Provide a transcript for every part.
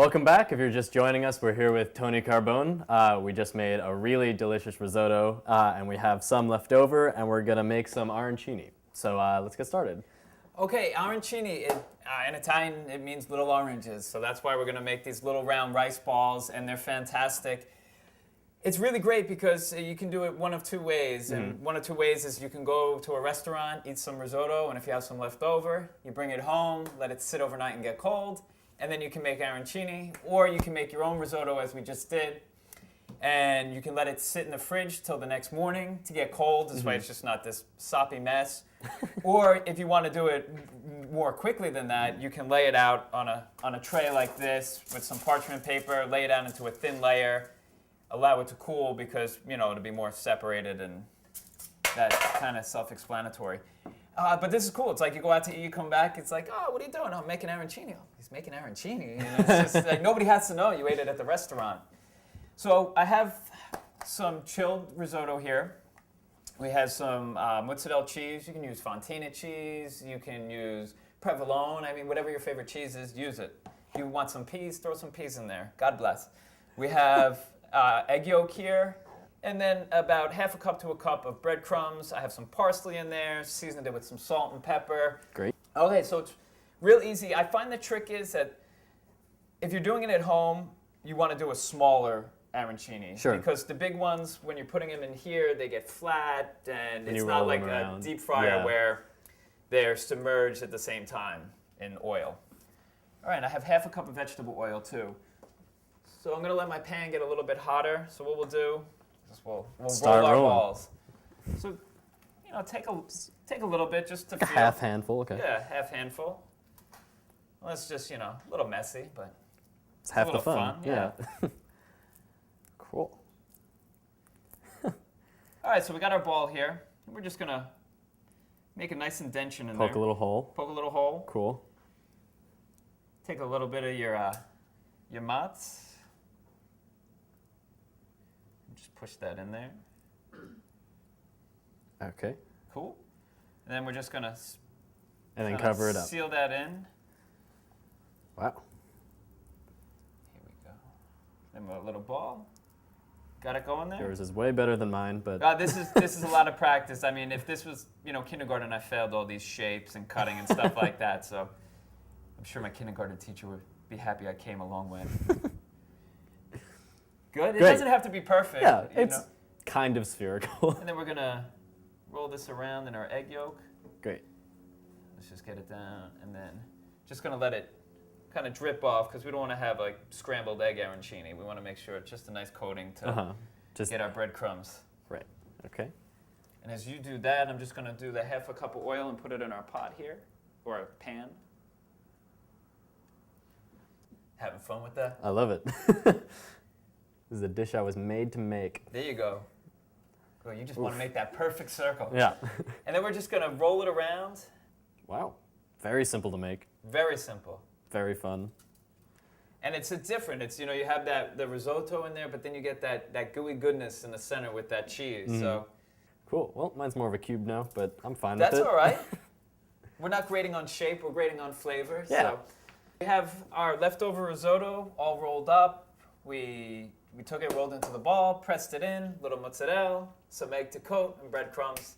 Welcome back. If you're just joining us, we're here with Tony Carbone. We just made a really delicious risotto, and we have some left over, and we're gonna make some arancini. So let's get started. Okay, arancini, in Italian it means little oranges, so that's why we're gonna make these little round rice balls, and they're fantastic. It's really great because you can do it one of two ways, and one of two ways is you can go to a restaurant, eat some risotto, and if you have some left over, you bring it home, let it sit overnight and get cold, and then you can make arancini, or you can make your own risotto as we just did, and you can let it sit in the fridge till the next morning to get cold. This way it's just not this soppy mess. Or if you want to do it more quickly than that, you can lay it out on a tray like this with some parchment paper, lay it out into a thin layer, allow it to cool because, you know, it'll be more separated, and that's kind of self-explanatory. But this is cool. It's like you go out to eat, you come back, it's like, oh, what are you doing? Oh, I'm making arancini. Oh, he's making arancini. You know, it's just like nobody has to know you ate it at the restaurant. So I have some chilled risotto here. We have some mozzarella cheese. You can use fontina cheese. You can use provolone. I mean, whatever your favorite cheese is, use it. If you want some peas, throw some peas in there. God bless. We have egg yolk here. And then about half a cup to a cup of breadcrumbs. I have some parsley in there, seasoned it with some salt and pepper. Great. Okay, so it's real easy. I find the trick is that if you're doing it at home, you want to do a smaller arancini. Sure. Because the big ones, when you're putting them in here, they get flat, and it's you not roll like them a around. deep fryer Yeah. where they're submerged at the same time in oil. All right, I have half a cup of vegetable oil too. So I'm going to let my pan get a little bit hotter. So what we'll do is we'll Start roll our rolling. balls. So, you know, take a little bit just to Like a feel. half handful, okay. Yeah, half handful. Well, it's just, you know, a little messy, but It's half a the little fun. fun, yeah. Cool. all right, so we got our ball here. We're just gonna make a nice indention in there. Poke a little hole. Poke a little hole. Cool. Take a little bit of your mozz. Just push that in there. Okay. Cool. And then we're just gonna And then kinda cover it up. seal that in. Wow. Here we go. Then a little ball. Got it going there? Yours is way better than mine, but This is a lot of practice. I mean, if this was, you know, kindergarten, I failed all these shapes and cutting and stuff like that. So I'm sure my kindergarten teacher would be happy I came a long way. Good. It Great. doesn't have to be perfect. yeah, you it's know? kind of spherical. And then we're gonna roll this around in our egg yolk. Great. Let's just get it down, and then just gonna let it kind of drip off because we don't want to have like scrambled egg arancini. We want to make sure it's just a nice coating to Just get our breadcrumbs. right. Okay. And as you do that, I'm just gonna do the half a cup of oil and put it in our pot here, or a pan. Having fun with that? I love it. This is a dish I was made to make. There you go. Well, you just want to make that perfect circle. Yeah. And then we're just gonna roll it around. Wow. Very simple to make. Very simple. Very fun. And it's different. It's, you know, you have the risotto in there, but then you get that gooey goodness in the center with that cheese. So Cool. Well, mine's more of a cube now, but I'm fine with it. that's all right. We're not grading on shape, we're grading on flavor. Yeah. So we have our leftover risotto all rolled up. We took it, rolled into the ball, pressed it in, little mozzarella, some egg to coat, and breadcrumbs.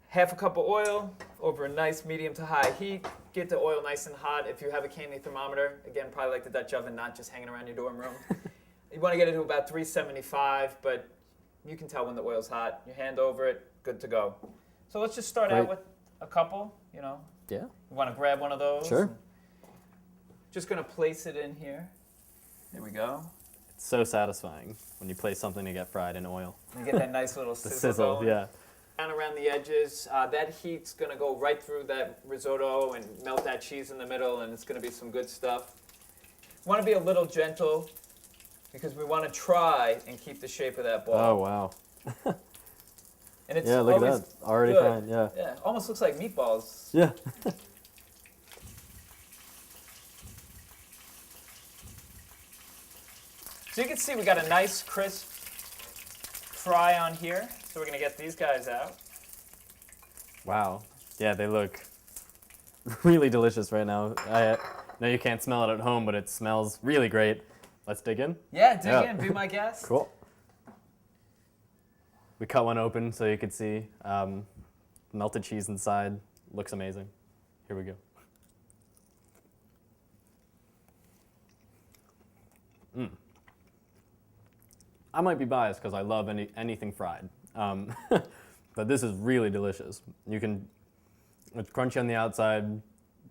Half a cup of oil over a nice medium to high heat. Get the oil nice and hot. If you have a Candy thermometer, again, probably like the Dutch oven, not just hanging around your dorm room. You want to get it to about 375, but you can tell when the oil's hot. Your hand over it, good to go. So let's just start out Great. with a couple, you know. Yeah. You want to grab one of those? Sure. Just going to place it in here. There we go. It's so satisfying when you place something to get fried in oil. And you get that nice little The sizzle sizzle, going. yeah. Down around the edges. That heat's going to go right through that risotto and melt that cheese in the middle, and it's going to be some good stuff. You want to be a little gentle because we want to try and keep the shape of that ball. Oh, wow. And it's Yeah, look at always that. Already good. fine, yeah. Yeah, almost looks like meatballs. Yeah. So you can see we got a nice crisp fry on here. So we're going to get these guys out. Wow. Yeah, they look really delicious right now. know you can't smell it at home, but it smells really great. Let's dig in. Yeah, dig in, be my guest. Cool. We cut one open so you could see melted cheese inside. Looks amazing. Here we go. I might be biased because I love anything fried, but this is really delicious. It's crunchy on the outside,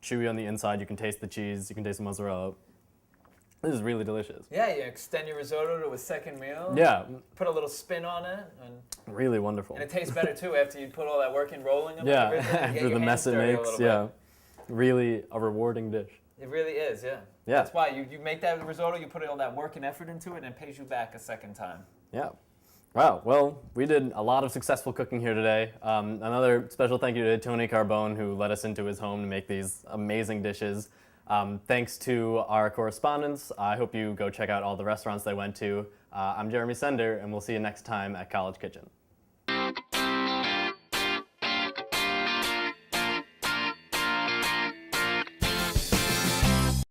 chewy on the inside. You can taste the cheese. You can taste the mozzarella. This is really delicious. Yeah, you extend your risotto to a second meal. Yeah. Put a little spin on it. And Really wonderful. it tastes better too after you put all that work in rolling them. Yeah, And everything. You get after your the hands mess it dirty a makes, little yeah. bit. Really a rewarding dish. It really is, yeah. Yeah. That's why you make that risotto, you put all that work and effort into it, and it pays you back a second time. Yeah. Wow. Well, we did a lot of successful cooking here today. Another special thank you to Tony Carbone, who let us into his home to make these amazing dishes. Thanks to our correspondents. I hope you go check out all the restaurants they went to. I'm Jeremy Sender, and we'll see you next time at College Kitchen.